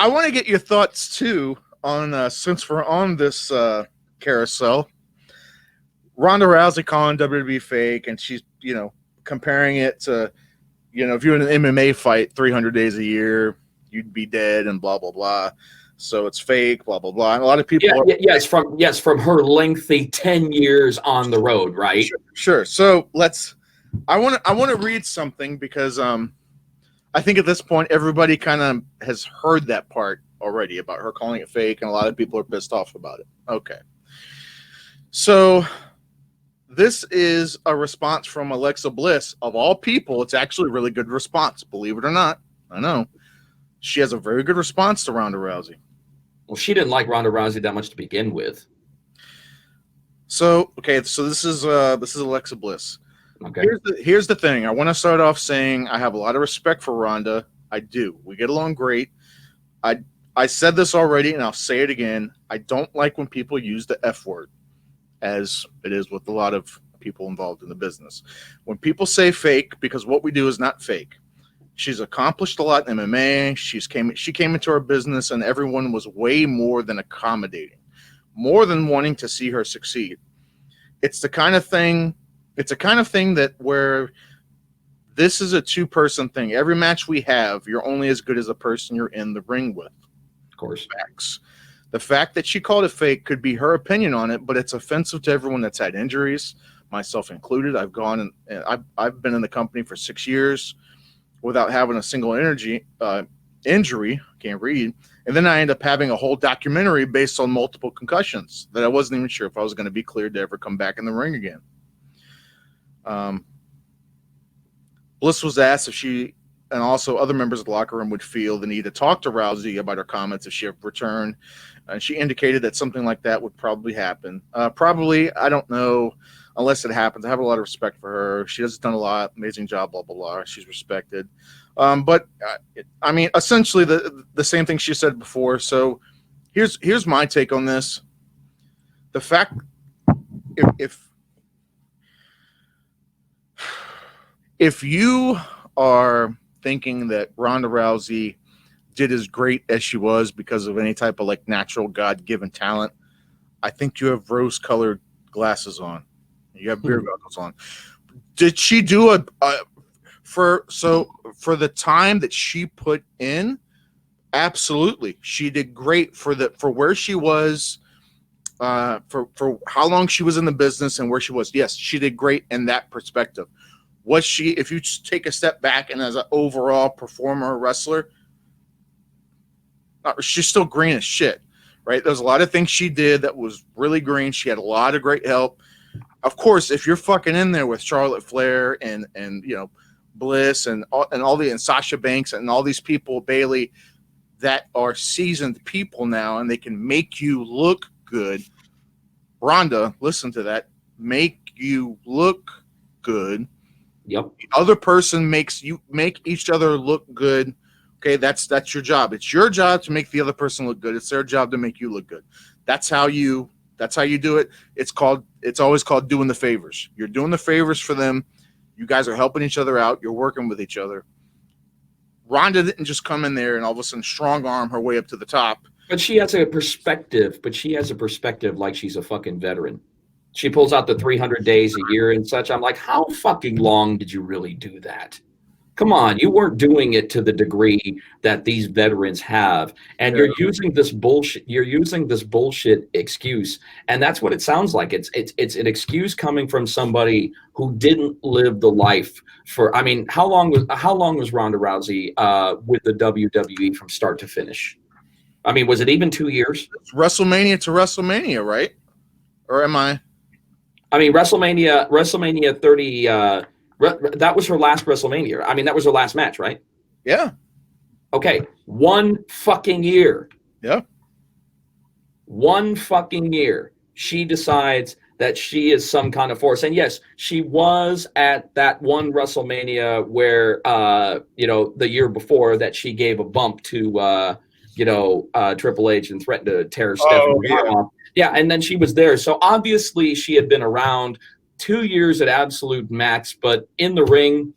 I want to get your thoughts too on since we're on this carousel. Ronda Rousey calling WWE fake, and she's comparing it to if you're in an MMA fight 300 days a year, you'd be dead and blah blah blah. So it's fake, blah blah blah. And a lot of people, from her lengthy 10 years on the road, right? Sure. So I want to read something because I think at this point everybody kind of has heard that part already about her calling it fake, and a lot of people are pissed off about it. Okay. So this is a response from Alexa Bliss. Of all people, it's actually a really good response, believe it or not. I know. She has a very good response to Ronda Rousey. Well, she didn't like Ronda Rousey that much to begin with. So this is Alexa Bliss. Okay. Here's the thing. I want to start off saying I have a lot of respect for Ronda. I do. We get along great. I said this already, and I'll say it again. I don't like when people use the F word, as it is with a lot of people involved in the business. When people say fake, because what we do is not fake. She's accomplished a lot in MMA. She came into our business, and everyone was way more than accommodating, more than wanting to see her succeed. It's the kind of thing that where this is a two-person thing. Every match we have, you're only as good as the person you're in the ring with. Of course. Facts. The fact that she called it fake could be her opinion on it, but it's offensive to everyone that's had injuries, myself included. I've gone and I've been in the company for 6 years without having a single injury. Can't read. And then I end up having a whole documentary based on multiple concussions that I wasn't even sure if I was going to be cleared to ever come back in the ring again. Bliss was asked if she and also other members of the locker room would feel the need to talk to Rousey about her comments if she ever returned. And she indicated that something like that would probably happen. Probably, I don't know, unless it happens. I have a lot of respect for her. She has done a lot, amazing job, blah, blah, blah. She's respected. But I mean, essentially the same thing she said before. So here's my take on this. The fact, if you are thinking that Ronda Rousey did as great as she was because of any type of like natural God-given talent, I think you have rose-colored glasses on. You have beer goggles on. Did she do for the time that she put in? Absolutely, she did great for where she was, for how long she was in the business and where she was. Yes, she did great in that perspective. Was she, if you just take a step back and as an overall performer, wrestler, she's still green as shit, right? There's a lot of things she did that was really green. She had a lot of great help. Of course, if you're fucking in there with Charlotte Flair and Bliss and Sasha Banks and all these people, Bailey, that are seasoned people now and they can make you look good. Ronda, listen to that. Make you look good. Yep. The other person make each other look good. Okay, that's your job. It's your job to make the other person look good. It's their job to make you look good. That's how you do it. It's always called doing the favors. You're doing the favors for them. You guys are helping each other out. You're working with each other. Ronda didn't just come in there and all of a sudden strong arm her way up to the top. But she has a perspective. Like she's a fucking veteran. She pulls out the 300 days a year and such. I'm like, how fucking long did you really do that? Come on, you weren't doing it to the degree that these veterans have, and you're using this bullshit. You're using this bullshit excuse, and that's what it sounds like. It's an excuse coming from somebody who didn't live the life for. I mean, how long was Ronda Rousey with the WWE from start to finish? I mean, was it even 2 years? It's WrestleMania to WrestleMania, right? Or am I? I mean, WrestleMania 30. That was her last WrestleMania. I mean, that was her last match, right? Yeah. Okay. 1 fucking year. Yeah. 1 fucking year. She decides that she is some kind of force. And yes, she was at that one WrestleMania where, the year before that she gave a bump to, Triple H and threatened to tear Stephanie's arm off. Yeah, and then she was there. So obviously she had been around 2 years at absolute max, but in the ring,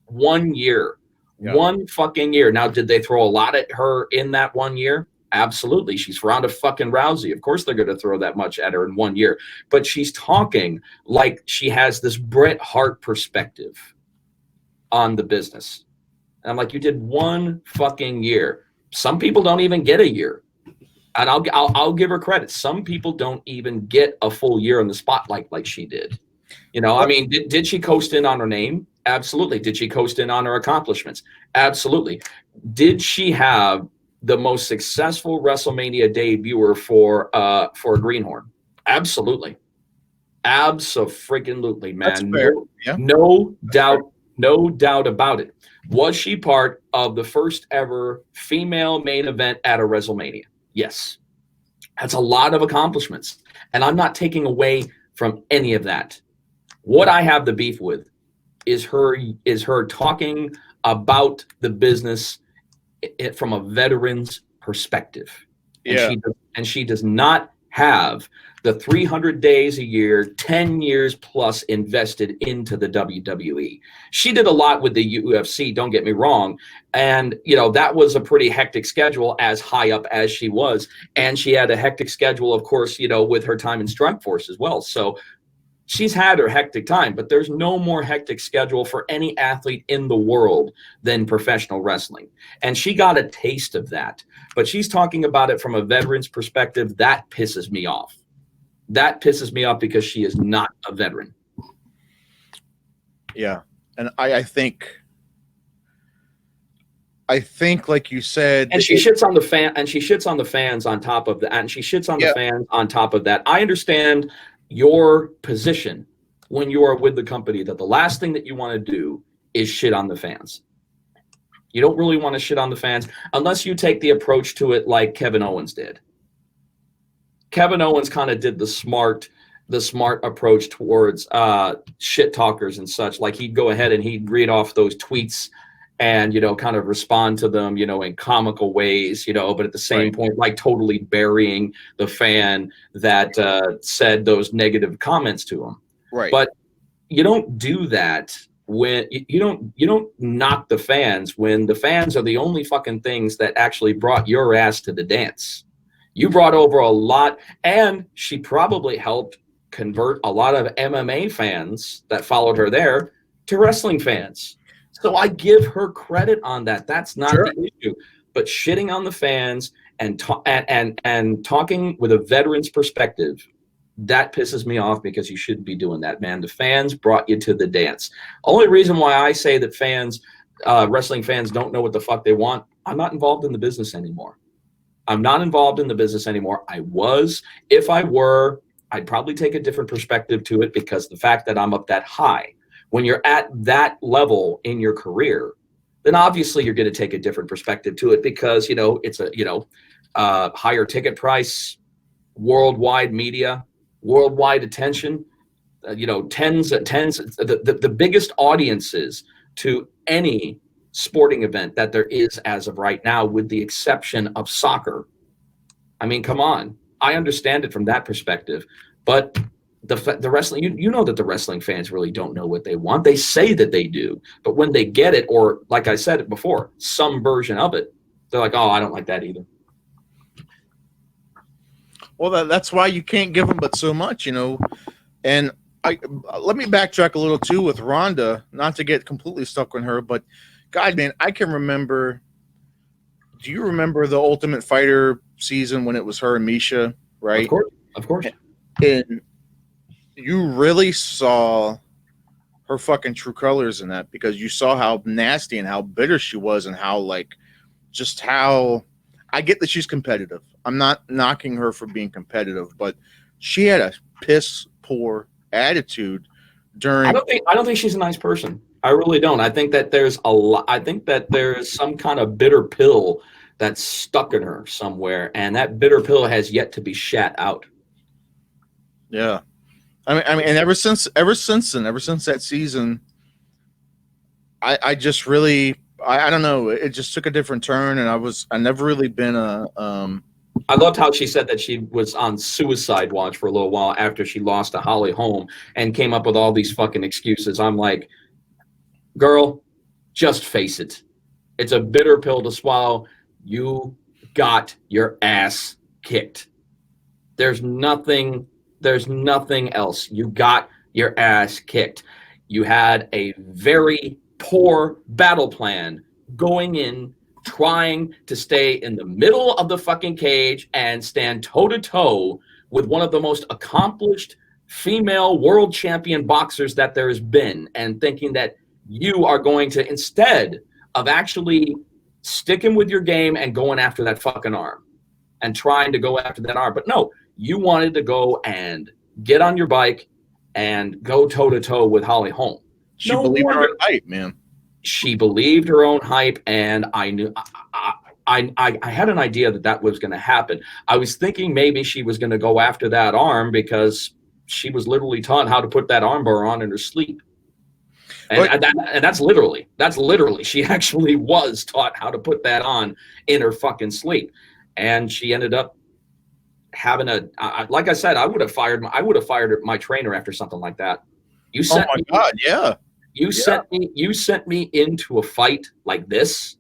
1 year. Yeah. 1 fucking year. Now, did they throw a lot at her in that 1 year? Absolutely. She's Ronda fucking Rousey. Of course they're going to throw that much at her in 1 year. But she's talking like she has this Bret Hart perspective on the business. And I'm like, you did 1 fucking year. Some people don't even get a year. And I'll give her credit. Some people don't even get a full year in the spotlight like she did. I mean, did she coast in on her name? Absolutely. Did she coast in on her accomplishments? Absolutely. Did she have the most successful WrestleMania debuter for a greenhorn? Absolutely. Abso-freaking-lutely, man. That's fair. No doubt about it. Was she part of the first ever female main event at a WrestleMania? Yes. That's a lot of accomplishments. And I'm not taking away from any of that. What I have the beef with is her talking about the business from a veteran's perspective. Yeah. And she does not have the 300 days a year, 10 years plus invested into the WWE. She did a lot with the UFC, don't get me wrong. And, that was a pretty hectic schedule as high up as she was. And she had a hectic schedule, of course, with her time in Strikeforce as well. So she's had her hectic time, but there's no more hectic schedule for any athlete in the world than professional wrestling. And she got a taste of that. But she's talking about it from a veteran's perspective. That pisses me off. That pisses me off because she is not a veteran. Yeah. And I think like you said, and she shits on the fans on top of that. And she shits on the fans on top of that. I understand your position when you are with the company that the last thing that you want to do is shit on the fans. You don't really want to shit on the fans unless you take the approach to it like Kevin Owens did. Kevin Owens kind of did the smart approach towards shit talkers and such. Like he'd go ahead and he'd read off those tweets and, kind of respond to them, in comical ways, but at the same point, like totally burying the fan that said those negative comments to him. Right. But you don't do that when you don't knock the fans when the fans are the only fucking things that actually brought your ass to the dance. You brought over a lot, and she probably helped convert a lot of MMA fans that followed her there to wrestling fans. So I give her credit on that. That's not the issue. But shitting on the fans and talking with a veteran's perspective, that pisses me off because you shouldn't be doing that, man. The fans brought you to the dance. Only reason why I say that wrestling fans don't know what the fuck they want, I'm not involved in the business anymore. I'm not involved in the business anymore. I was. If I were, I'd probably take a different perspective to it because the fact that I'm up that high, when you're at that level in your career, then obviously you're going to take a different perspective to it because, it's a, higher ticket price, worldwide media, worldwide attention, tens, the biggest audiences to any sporting event that there is as of right now, with the exception of soccer. I mean, come on. I understand it from that perspective, but the wrestling, that the wrestling fans really don't know what they want. They say that they do, but when they get it, or like I said it before, some version of it, they're like, oh, I don't like that either. Well, that's why you can't give them but so much, And let me backtrack a little too with Ronda, not to get completely stuck on her, but God, man, I can remember. Do you remember the Ultimate Fighter season when it was her and Misha, right? Of course. And you really saw her fucking true colors in that because you saw how nasty and how bitter she was and how how I get that she's competitive. I'm not knocking her for being competitive, but she had a piss poor attitude during. I don't think she's a nice person. I really don't. I think that there's some kind of bitter pill that's stuck in her somewhere, and that bitter pill has yet to be shat out. Yeah. I mean, and ever since that season, I just really, I don't know, it just took a different turn, and I never really been a. I loved how she said that she was on suicide watch for a little while after she lost to Holly Holm and came up with all these fucking excuses. I'm like, girl, just face it. It's a bitter pill to swallow. You got your ass kicked. There's nothing else. You got your ass kicked. You had a very poor battle plan going in, trying to stay in the middle of the fucking cage and stand toe to toe with one of the most accomplished female world champion boxers that there has been, and thinking that you are going to, instead of actually sticking with your game and going after that fucking arm and trying to go after that arm. But no, you wanted to go and get on your bike and go toe to toe with Holly Holm. She believed her own hype, man. She believed her own hype, and I knew I had an idea that was going to happen. I was thinking maybe she was going to go after that arm because she was literally taught how to put that armbar on in her sleep. And that's literally, she actually was taught how to put that on in her fucking sleep. And she ended up having like I said, I would have fired my trainer after something like that. You sent oh my God, yeah. You sent me into a fight like this.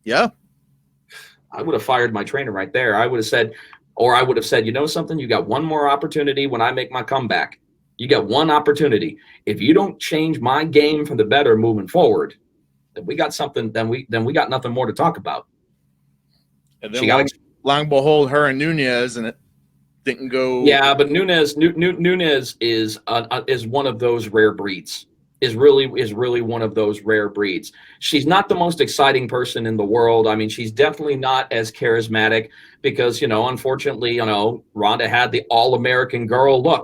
Yeah. I would have fired my trainer right there. I would have said, you know something? You got one more opportunity when I make my comeback. You got one opportunity. If you don't change my game for the better moving forward, then we got something. Then we got nothing more to talk about. And then long behold, her and Nunes, and it didn't go. Yeah, but Nunes is one of those rare breeds. Is really one of those rare breeds. She's not the most exciting person in the world. I mean, she's definitely not as charismatic because, unfortunately, Ronda had the all-American girl look.